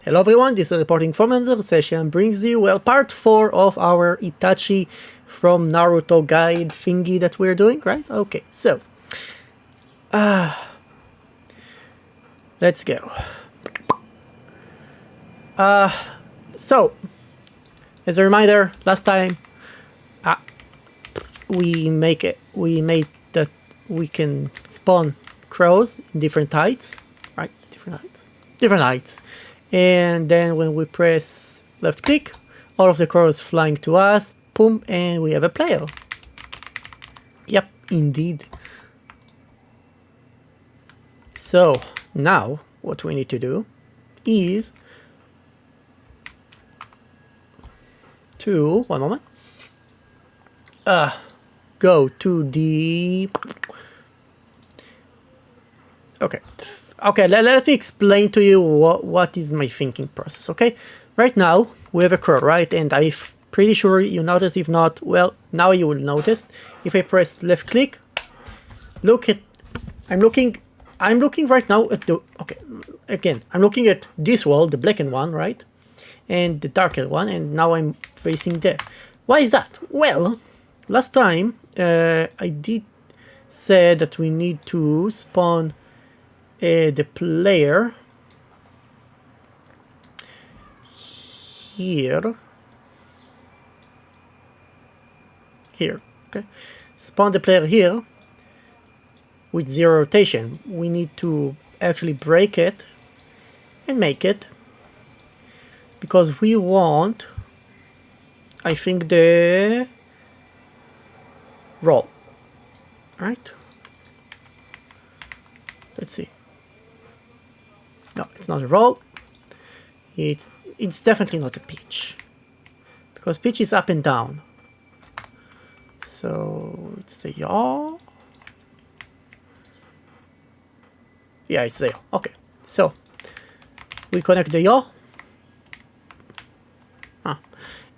Hello everyone, this is reporting from another session, brings you, well, part 4 of our Itachi from Naruto guide thingy that we're doing, right? Okay, so, let's go. So, as a reminder, last time, we made that we can spawn crows in different heights, right? Different heights. And then when we press left click, all of the crows flying to us, boom, and we have a player. Yep, indeed. So now what we need to do is to, one moment, go to the, okay, let me explain to you what is my thinking process, okay? Right now, we have a crow, right? And I'm pretty sure you noticed. If not, well, now you will notice. If I press left click, look at, I'm looking right now at the, okay, again, I'm looking at this wall, the blackened one, right? And the darker one, and now I'm facing there. Why is that? Well, last time, I did say that we need to spawn the player here, okay? Spawn the player here with 0 rotation. We need to actually break it and make it, because we want, I think, the roll, right? Let's see. No, it's not a roll. It's definitely not a pitch, because pitch is up and down. So it's a yaw. Yeah, it's there. Okay, so we connect the yaw,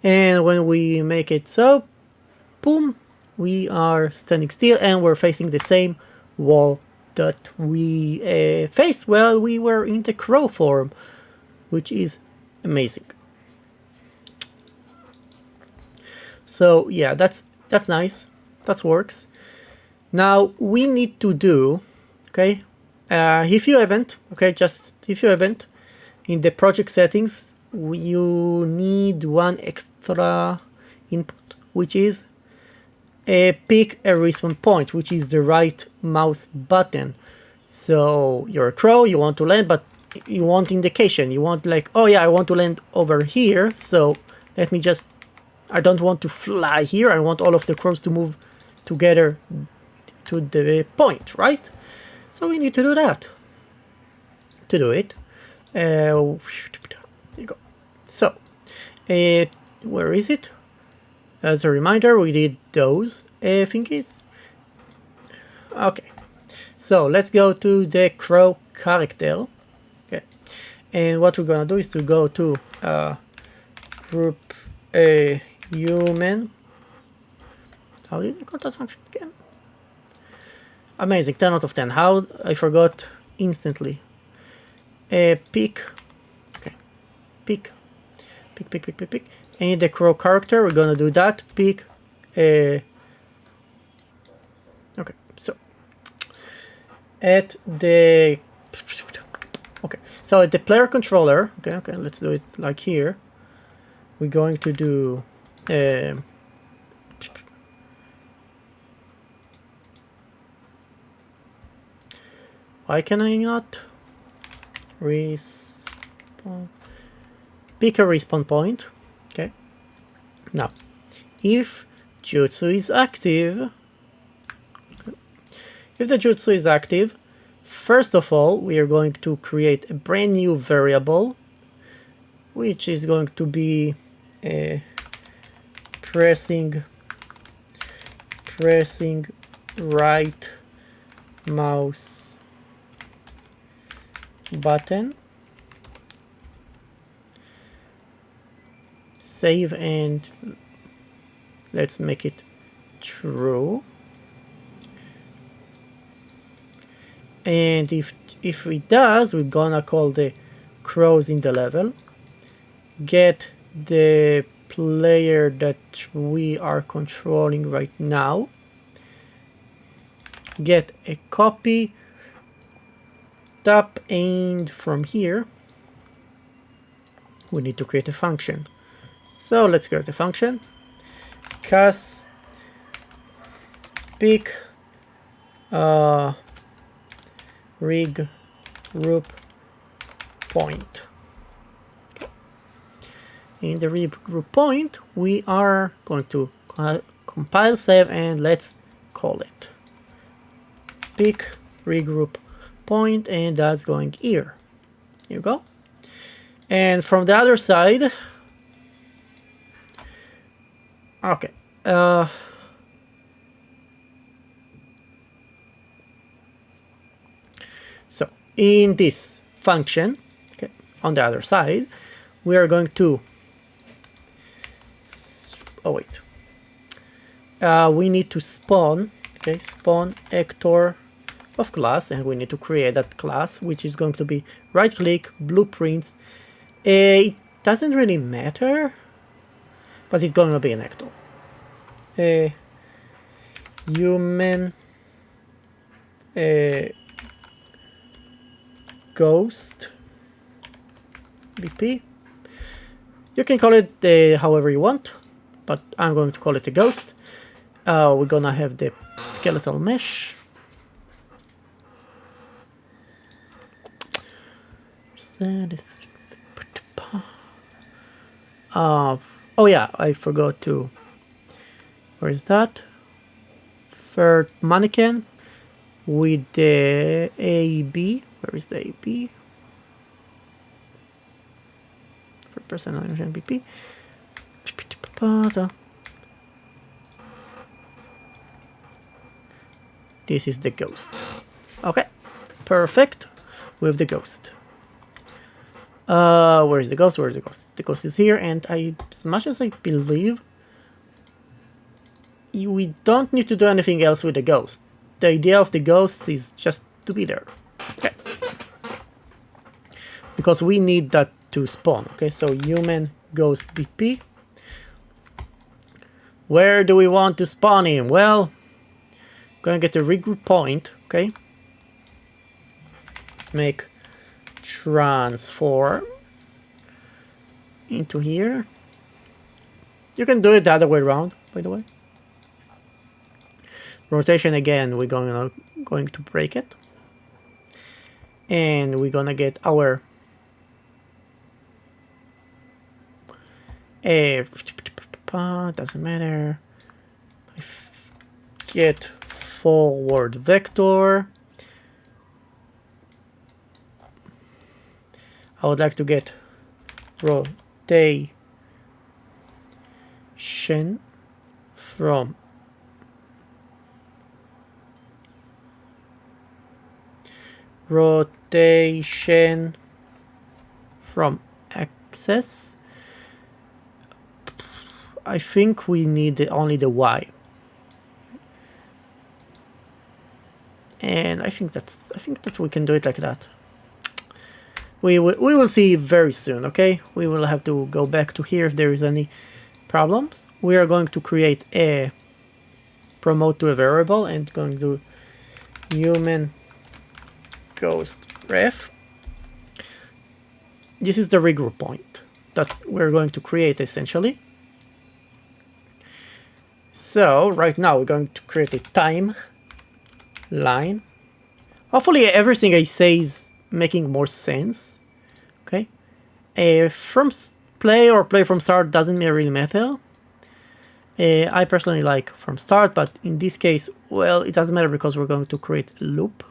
and when we make it so, boom, we are standing still and we're facing the same wall that we faced while we were in the crow form, which is amazing. So yeah, that's nice. That works. Now we need to do, okay, if you haven't, okay, just if you haven't, in the project settings, you need one extra input, which is pick a respawn point, which is the right mouse button. So you're a crow, you want to land, but you want indication. You want like, oh yeah, I want to land over here. So let me just, I don't want to fly here. I want all of the crows to move together to the point, right? So we need to do that. To do it, there you go. So, where is it? As a reminder, we did those thingies. Okay, so let's go to the crow character. Okay, and what we're gonna do is to go to group human. How did I call that function again? Amazing, 10 out of 10. How I forgot instantly. Pick. Okay, pick. And the crow character, we're gonna do that. Pick. Okay, so at the, okay, so at the player controller, okay, let's do it like here. We're going to do why can I not respawn? Pick a respawn point. Okay. Now, if Jutsu is active, if the Jutsu is active, first of all, we are going to create a brand new variable, which is going to be pressing right mouse button, save, and let's make it true. And if it does, we're gonna call the cross in the level, get the player that we are controlling right now, get a copy, tap, and from here we need to create a function. So let's create a function. Cast pick rig group point. In the rig group point, we are going to compile, save, and let's call it pick regroup point, and that's going here. Here you go. And from the other side, okay. So in this function, okay, on the other side, we are going to. Oh wait. We need to spawn. Okay, spawn actor of class, and we need to create that class, which is going to be right click, blueprints. It doesn't really matter, but it's going to be an actor. A human ghost BP. You can call it however you want, but I'm going to call it a ghost. We're gonna have the skeletal mesh. Oh yeah, I forgot to. Where is that? Third mannequin with the AB. Where is the AB? Third person animation BP. This is the ghost. Okay, perfect. With the ghost. Where is the ghost? Where is the ghost? The ghost is here, and as much as I believe, we don't need to do anything else with the ghost. The idea of the ghost is just to be there. Okay. Because we need that to spawn. Okay, so human ghost BP. Where do we want to spawn him? Well, gonna get a regroup point. Okay. Make transform into here. You can do it the other way around, by the way. Rotation again, we're going to break it, and we're gonna get our doesn't matter. Get forward vector. I would like to get rotation from axis. I think we need only the Y, and I think that we can do it like that. We will see very soon, okay? We will have to go back to here if there is any problems. We are going to create a promote to a variable and going to human ghost ref. This is the regroup point that we're going to create essentially. So right now we're going to create a time line. Hopefully everything I say is making more sense. Okay, from play or play from start doesn't really matter. I personally like from start, but in this case, well, it doesn't matter because we're going to create a loop.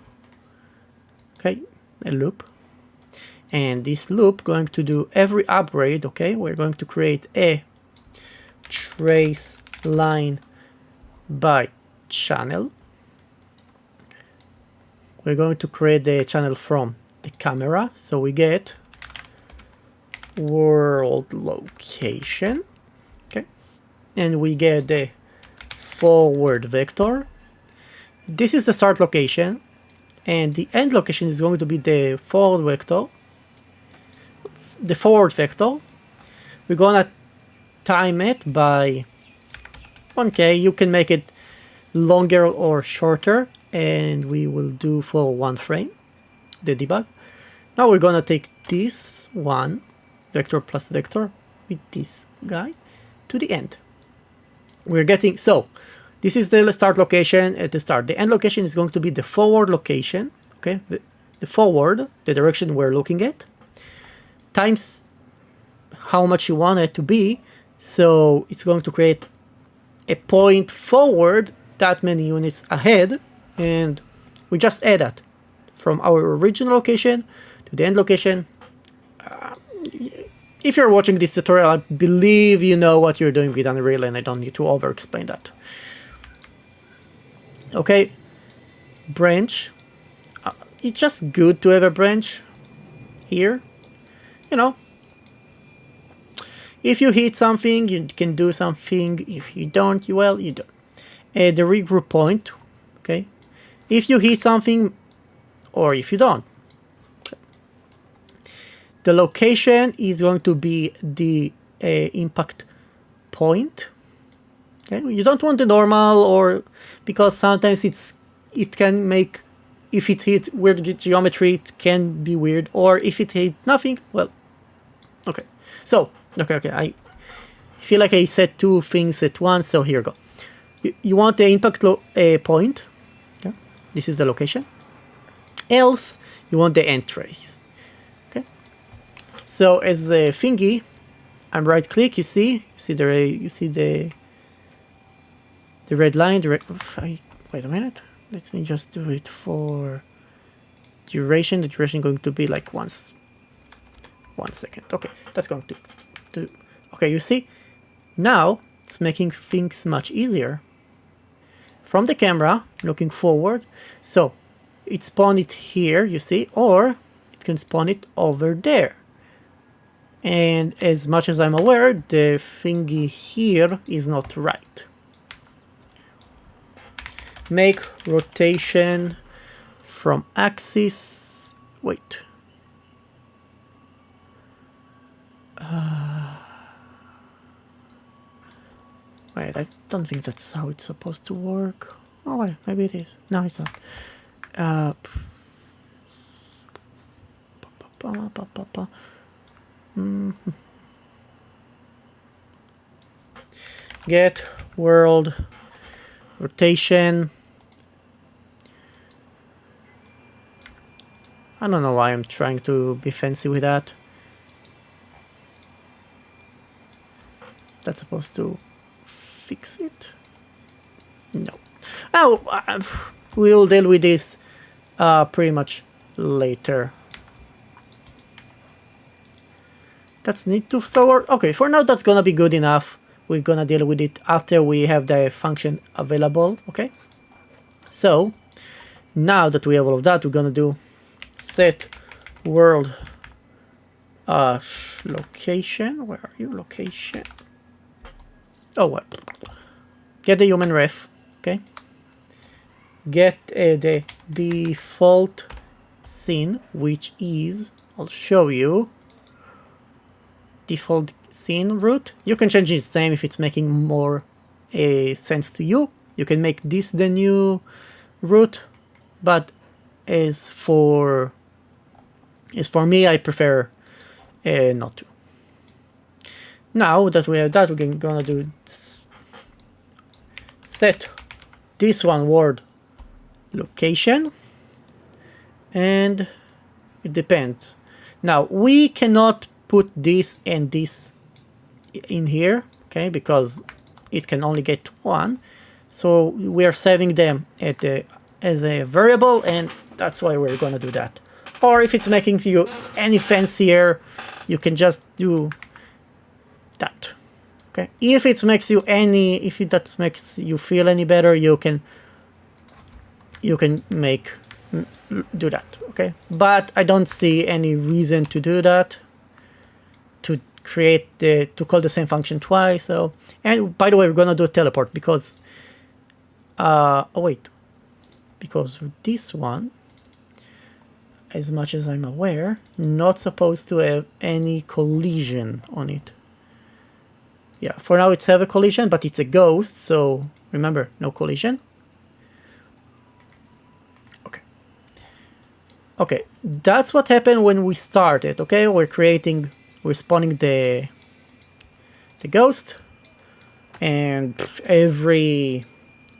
Okay, a loop, and this loop going to do every upgrade. Okay, we're going to create a trace line by channel. We're going to create the channel from the camera, so we get world location. Okay, and we get the forward vector. This is the start location, and the end location is going to be the forward vector the forward vector. We're gonna time it by 1K. You can make it longer or shorter, and we will do for 1 frame, the debug. Now we're gonna take this one, vector plus vector, with this guy to the end. We're getting, so this is the start location at the start. The end location is going to be the forward location, okay? The forward, the direction we're looking at, times how much you want it to be. So it's going to create a point forward that many units ahead, and we just add that from our original location to the end location. If you're watching this tutorial, I believe you know what you're doing with Unreal, and I don't need to over-explain that. Okay, branch. It's just good to have a branch here. You know, if you hit something, you can do something. If you don't, well, you don't. The regroup point, okay? If you hit something, or if you don't. The location is going to be the impact point. Okay, you don't want the normal, or because sometimes it can make, if it hit weird geometry, it can be weird, or if it hit nothing, well, okay. So okay, I feel like I said two things at once, so here we go. You want the impact point. Okay, this is the location. Else, you want the end trace. So as a thingy, I'm right click. You see the red line. Wait a minute. Let me just do it for duration. The duration is going to be like 1 second. Okay, that's going to. Okay, you see, now it's making things much easier. From the camera, looking forward. So it spawned it here. You see, or it can spawn it over there. And as much as I'm aware, the thingy here is not right. Make rotation from axis. Wait. Wait, I don't think that's how it's supposed to work. Oh wait, maybe it is. No, it's not. Get world rotation. I don't know why I'm trying to be fancy with that. That's supposed to fix it? No. Oh, we'll deal with this pretty much later. That's need to store. Okay, for now that's gonna be good enough. We're gonna deal with it after we have the function available. Okay. So now that we have all of that, we're gonna do set world location. Where are you? Location. Oh, what? Get the human ref. Okay. Get the default scene, which is, I'll show you. Default scene root. You can change its name if it's making more sense to you. You can make this the new root, but as for me, I prefer not to. Now that we have that, we're gonna do this. Set this one word location, and it depends. Now we cannot put this and this in here, okay, because it can only get one. So we are saving them as a variable, and that's why we're gonna do that. Or if it's making you any fancier, you can just do that. Okay. If it makes you that makes you feel any better, you can do that. Okay. But I don't see any reason to do that. To call the same function twice. So, and by the way, we're gonna do a teleport because because this one as much as I'm aware, not supposed to have any collision on it. Yeah, for now it's have a collision, but it's a ghost, so remember, no collision. Okay, that's what happened when we started. Okay, we're spawning the ghost, and every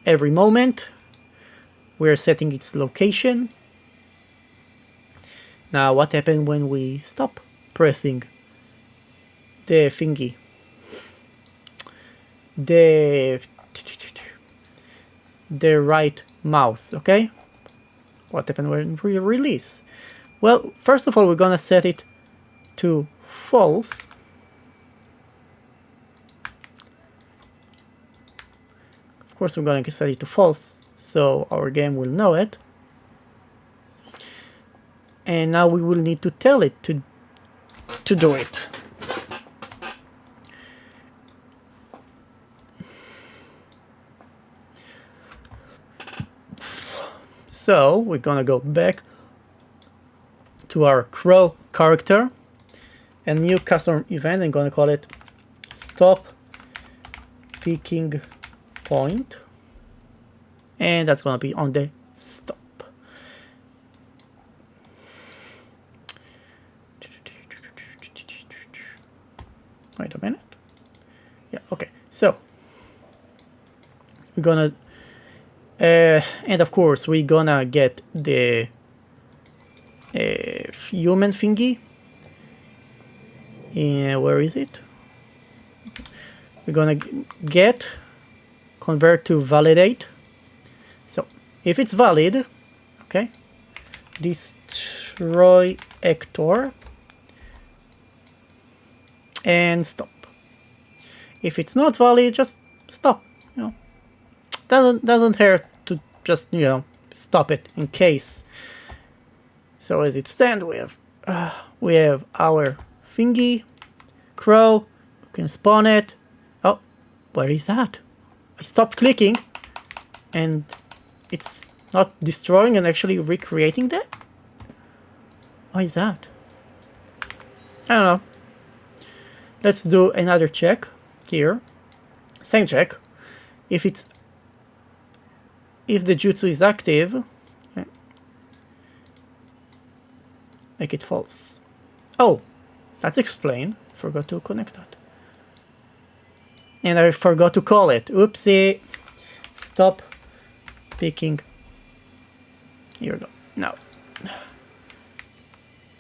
moment we're setting its location. Now, what happened when we stop pressing the thingy? The right mouse, okay? What happened when we release? Well, first of all, we're gonna set it to false. Of course, we're gonna set it to false, so our game will know it. And now we will need to tell it to do it. So we're gonna go back to our crow character, a new custom event. I'm gonna call it stop picking point, and that's gonna be on the stop. Wait a minute. Yeah, okay. So we're gonna and of course we're gonna get the human thingy. And where is it? We're gonna get convert to validate. So if it's valid, okay, destroy actor and stop. If it's not valid, just stop. You know, doesn't hurt to just, you know, stop it in case. So as it stands, we have our thingy, crow. We can spawn it. Oh, what is that? I stopped clicking, and it's not destroying and actually recreating that. Why is that? I don't know. Let's do another check here. Same check. If the jutsu is active, okay, make it false. Oh, that's explained. Forgot to connect that. And I forgot to call it. Oopsie. Stop picking. Here we go. Now.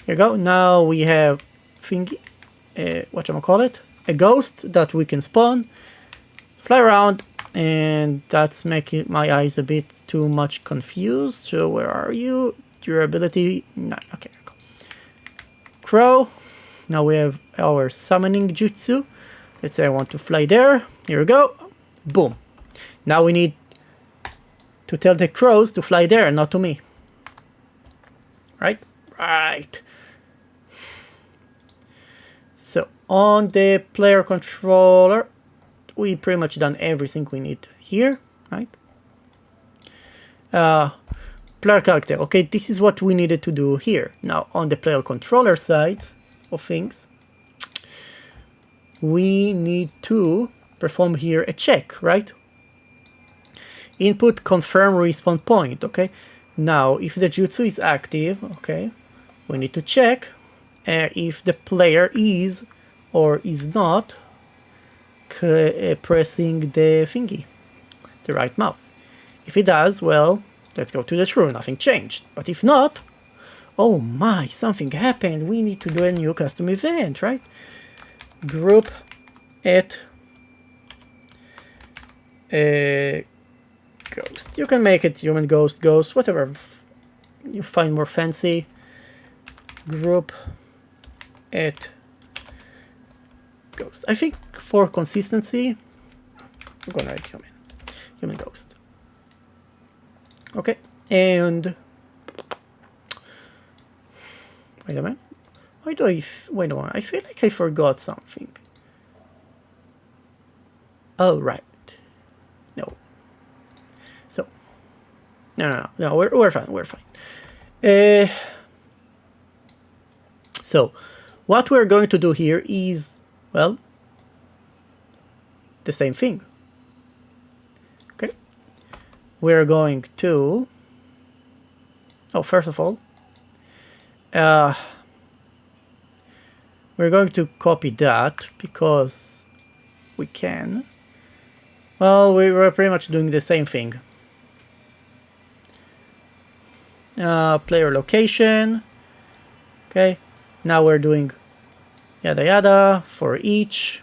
Here we go. Now we have thingy. Whatchamacallit? A ghost that we can spawn, fly around, and that's making my eyes a bit too much confused. So where are you? Durability 9. Okay. Crow. Now we have our summoning jutsu. Let's say I want to fly there. Here we go. Boom. Now we need to tell the crows to fly there, not to me. Right? Right. So on the player controller, we pretty much done everything we need here, right? Player character. Okay, this is what we needed to do here. Now on the player controller side of things, we need to perform here a check, right? Input confirm respawn point. Okay, now if the jutsu is active, okay, we need to check if the player is or is not pressing the thingy, the right mouse. If it does, well, let's go to the true, nothing changed. But if not, oh my, something happened. We need to do a new custom event, right? Group at ghost. You can make it human ghost, whatever you find more fancy. Group at ghost. I think for consistency, we're gonna write human ghost. Okay, and wait a minute. Why do I wait a minute? I feel like I forgot something. Oh right, no. So no, we're fine. So what we're going to do here is, well, the same thing. Okay, we're going to, first of all, we're going to copy that because we can. Well, we were pretty much doing the same thing. Player location. Okay, now we're doing yada yada for each.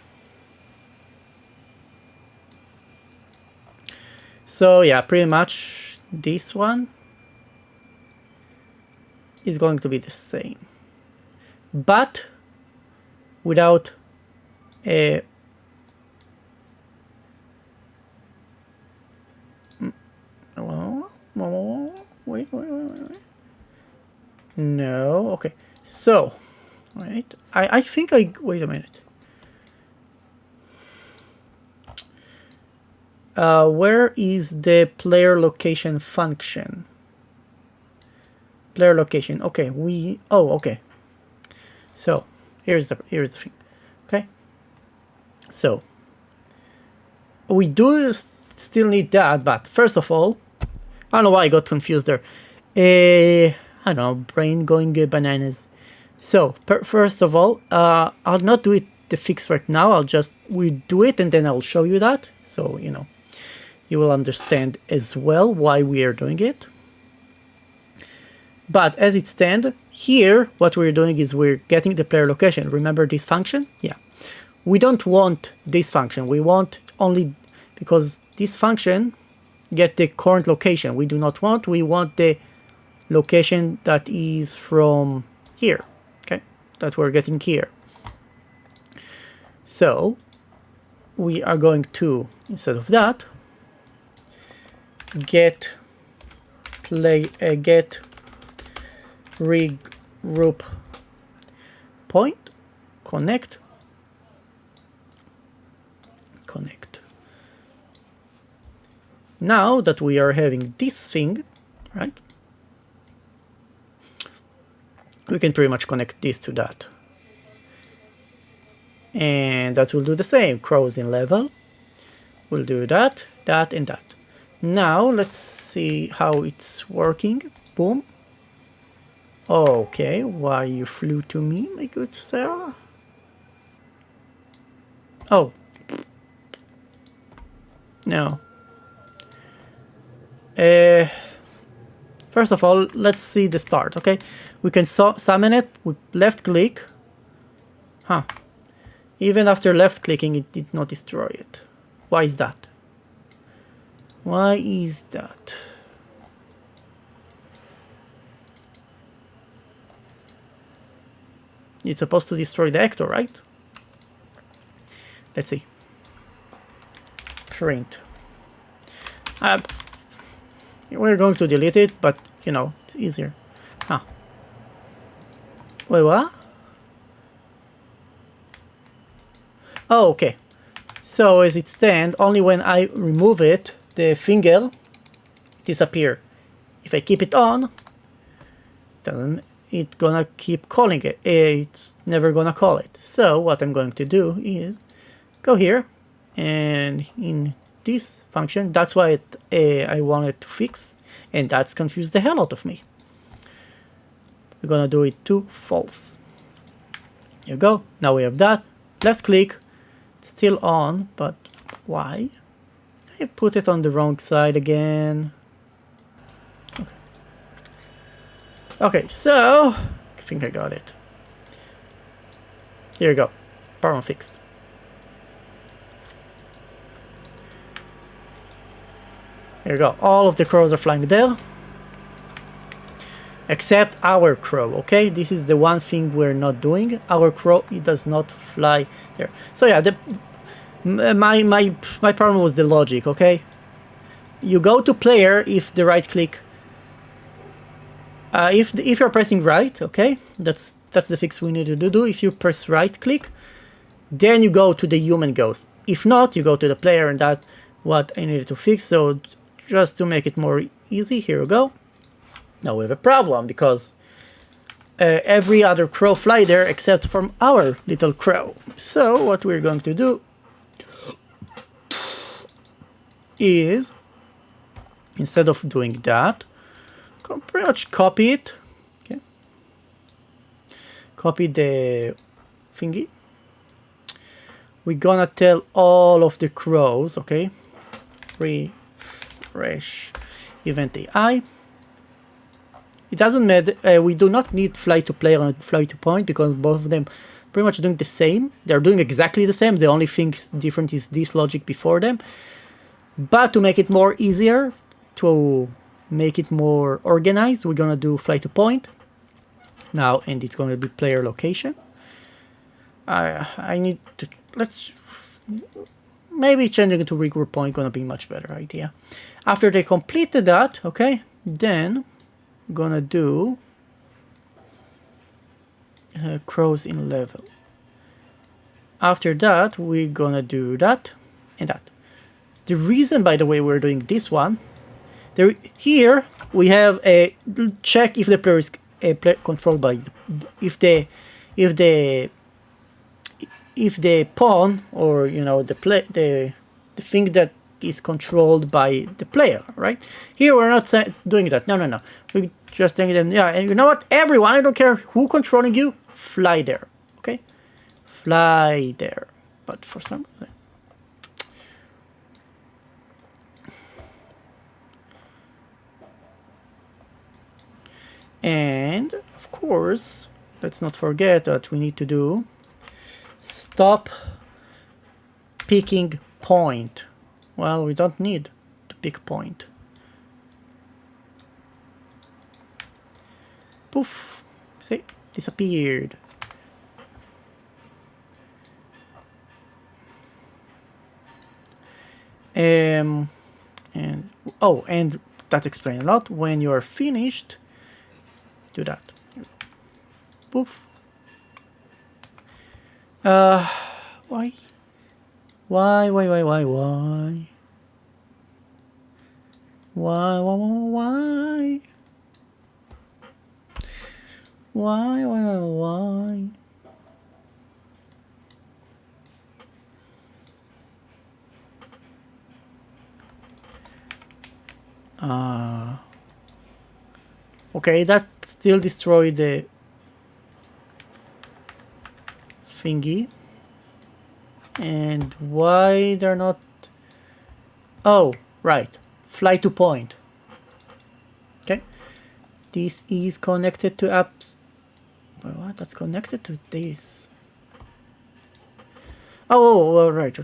So yeah, pretty much this one is going to be the same, but without a wait. No, okay. So, right, I think wait a minute. Where is the player location function? Player location. Okay, okay. So here's the thing. Okay. So we do still need that, but first of all, I don't know why I got confused there. I don't know, brain going bananas. So first of all, I'll not do it the fix right now. We do it and then I'll show you that. So you will understand as well why we are doing it. But as it stands, here, what we're doing is we're getting the player location. Remember this function? Yeah. We don't want this function. We want only, because this function get the current location. We want the location that is from here. Okay, that we're getting here. So we are going to, instead of that, get regroup point, connect. Now that we are having this thing, right, we can pretty much connect this to that. And that will do the same. Crows in level. We'll do that, that, and that. Now let's see how it's working. Boom. Okay, why you flew to me, my good sir? Oh. No. First of all, let's see the start, okay? We can summon it with left click. Huh. Even after left clicking, it did not destroy it. Why is that? Why is that? It's supposed to destroy the actor, right? Let's see. Print. We're going to delete it, but it's easier. Huh. Wait, what? Oh, okay. So as it stands, only when I remove it, the finger disappear. If I keep it on, it's gonna keep calling it. It's never gonna call it. So what I'm going to do is go here, and in this function, that's why I wanted to fix, and that's confused the hell out of me. We're gonna do it to false. Here you go. Now we have that. Left click, still on, but why? I put it on the wrong side again. Okay, so I think I got it. Here you go. Problem fixed. Here you go. All of the crows are flying there. Except our crow, okay? This is the one thing we're not doing. Our crow, it does not fly there. So yeah, my problem was the logic, okay? You go to player if the right click. If you're pressing right, okay, that's the fix we need to do. If you press right click, then you go to the human ghost. If not, you go to the player, and that's what I needed to fix. So just to make it more easy, here we go. Now we have a problem because every other crow fly there except from our little crow. So what we're going to do is, instead of doing that, pretty much copy it. Okay, copy the thingy. We're gonna tell all of the crows, okay, refresh event AI. It doesn't matter, we do not need fly to player and fly to point because both of them pretty much doing the same. They're doing exactly the same. The only thing different is this logic before them. But to make it more easier, to make it more organized, we're gonna do fly to point now, and it's gonna be player location. I need to, let's maybe changing it to regroup point gonna be much better idea. After they completed that, okay, then we're gonna do crows in level. After that, we're gonna do that and that. The reason, by the way, we're doing this one, here we have a check if the player is controlled by, if the pawn, or you know, the thing that is controlled by the player, right? Here we're not doing that. No. We just telling them, yeah, and you know what? Everyone, I don't care who controlling you, fly there, okay? Fly there. But for some reason, and of course, let's not forget that we need to do stop picking point. Well, we don't need to pick point. Poof. See? Disappeared. And that explains a lot. When you're finished, do that. Poof. Why? Why? Okay, that still destroyed the thingy. And why they're not... Oh, right. Fly to point. Okay. This is connected to apps. What? That's connected to this. Oh, right.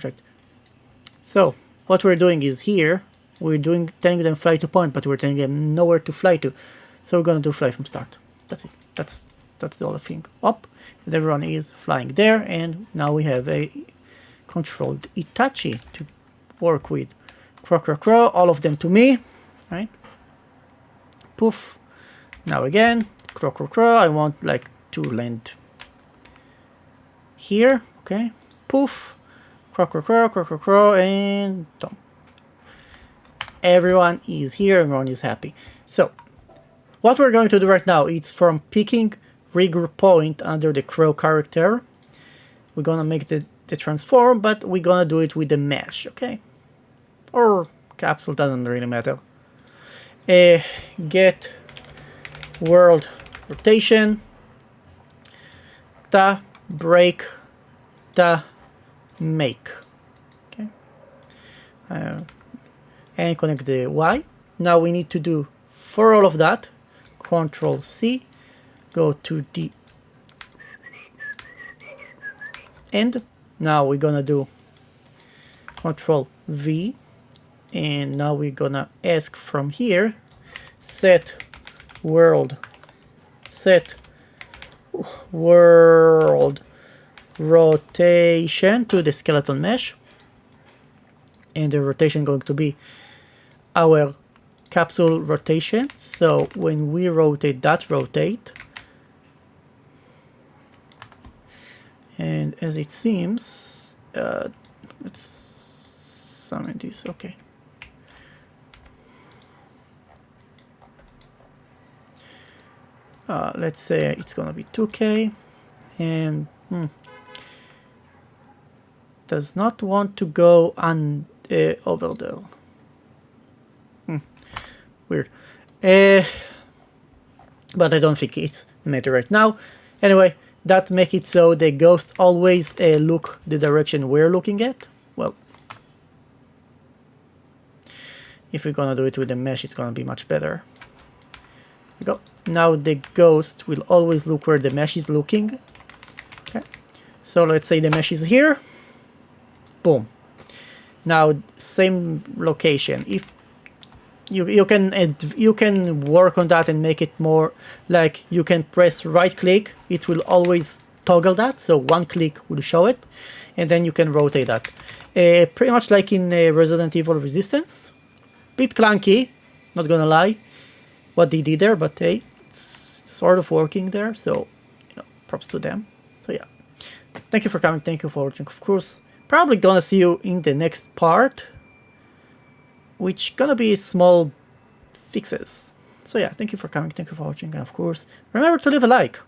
So, what we're doing is here, we're telling them fly to point, but we're telling them nowhere to fly to. So we're gonna do fly from start. That's it. That's the whole thing. Up, and everyone is flying there, and now we have a controlled Itachi to work with. Crow, all of them to me, right? Poof. Now again, crow. I want like to land here, okay? Poof. Crow, and done. Everyone is here, everyone is happy. So, what we're going to do right now, it's from picking regroup point under the crow character. We're gonna make the transform, but we're gonna do it with the mesh, okay? Or capsule, doesn't really matter. Get world rotation, ta break, ta make, okay? And connect the Y. Now we need to do, for all of that, Control C, go to the end. Now we're gonna do Control V, and now we're gonna ask from here, set world rotation to the skeleton mesh, and the rotation going to be our capsule rotation. So when we rotate, that rotate, and as it seems, let's summon this. Okay. let's say it's gonna be 2K, and does not want to go on over there. Weird. But I don't think it's matter right now. Anyway, that make it so the ghost always look the direction we're looking at. Well, if we're gonna do it with the mesh, it's gonna be much better. There we go. Now the ghost will always look where the mesh is looking. Okay. So let's say the mesh is here. Boom. Now same location. If you can work on that and make it more like you can press right click, it will always toggle that, so one click will show it, and then you can rotate that. Pretty much like in Resident Evil Resistance. Bit clunky, not gonna lie, what they did there, but hey, it's sort of working there, so props to them. So yeah, thank you for coming, thank you for watching. Of course, probably gonna see you in the next part, which gonna be small fixes. So yeah, thank you for coming, thank you for watching, and of course, remember to leave a like.